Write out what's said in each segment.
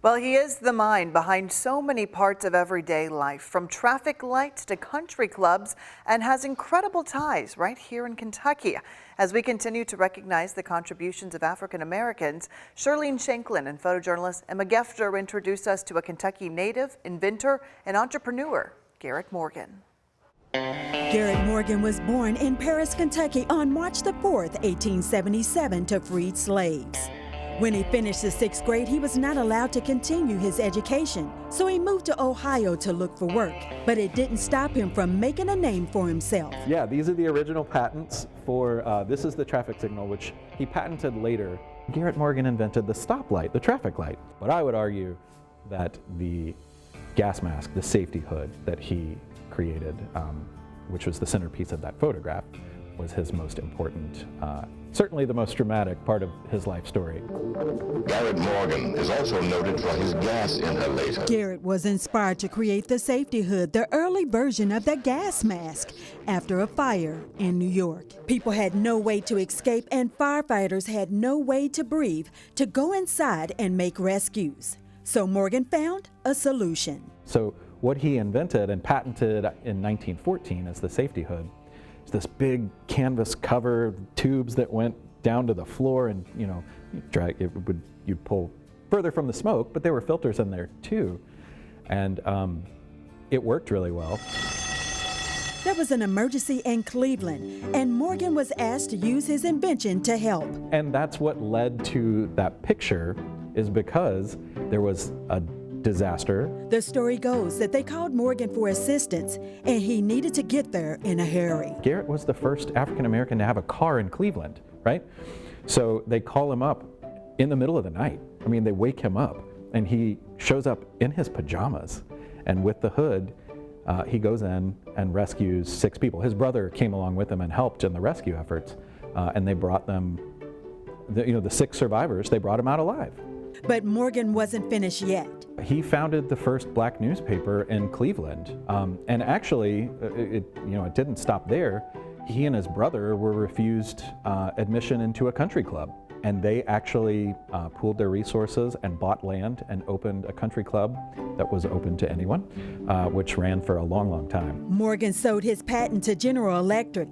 Well, he is the mind behind so many parts of everyday life, from traffic lights to country clubs, and has incredible ties right here in Kentucky. As we continue to recognize the contributions of African Americans, Shirlene Shanklin and photojournalist Emma Gefter introduce us to a Kentucky native, inventor, and entrepreneur, Garrett Morgan. Garrett Morgan was born in Paris, Kentucky on March the 4th, 1877 to freed slaves. When he finished the 6th grade, he was not allowed to continue his education, so he moved to Ohio to look for work. But it didn't stop him from making a name for himself. Yeah, these are the original patents for, this is the traffic signal, which he patented later. Garrett Morgan invented the stoplight, the traffic light. But I would argue that the gas mask, the safety hood that he created, which was the centerpiece of that photograph, was his most important, certainly the most dramatic part of his life story. Garrett Morgan is also noted for his gas inhalator. Garrett was inspired to create the safety hood, the early version of the gas mask, after a fire in New York. People had no way to escape and firefighters had no way to breathe to go inside and make rescues. So Morgan found a solution. So what he invented and patented in 1914 as the safety hood, this big canvas cover, tubes that went down to the floor, and you'd pull further from the smoke, but there were filters in there too, and it worked really well. There was an emergency in Cleveland, and Morgan was asked to use his invention to help. And that's what led to that picture, is because there was a disaster. The story goes that they called Morgan for assistance, and he needed to get there in a hurry. Garrett was the first African American to have a car in Cleveland, right? So they call him up in the middle of the night. I mean, they wake him up, and he shows up in his pajamas, and with the hood, he goes in and rescues 6 people. His brother came along with him and helped in the rescue efforts, and they brought them, the 6 survivors, they brought him out alive. But Morgan wasn't finished yet. He founded the first black newspaper in Cleveland, and actually, it didn't stop there. He and his brother were refused admission into a country club, and they actually pooled their resources and bought land and opened a country club that was open to anyone, which ran for a long, long time. Morgan sold his patent to General Electric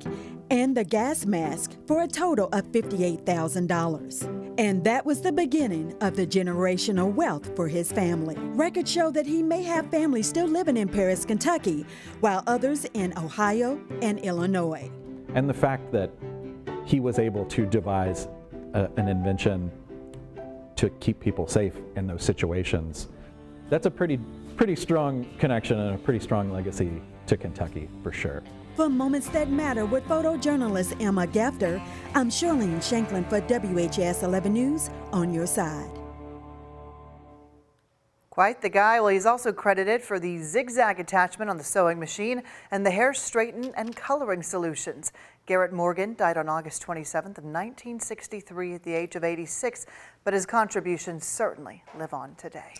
and the gas mask for a total of $58,000. And that was the beginning of the generational wealth for his family. Records show that he may have family still living in Paris, Kentucky, while others in Ohio and Illinois. And the fact that he was able to devise an invention to keep people safe in those situations, that's a pretty strong connection and a pretty strong legacy to Kentucky, for sure. For Moments That Matter with photojournalist Emma Gefter, I'm Shirlene Shanklin for WHS 11 News, on your side. Quite the guy. Well, he's also credited for the zigzag attachment on the sewing machine and the hair straighten and coloring solutions. Garrett Morgan died on August 27th of 1963 at the age of 86, but his contributions certainly live on today.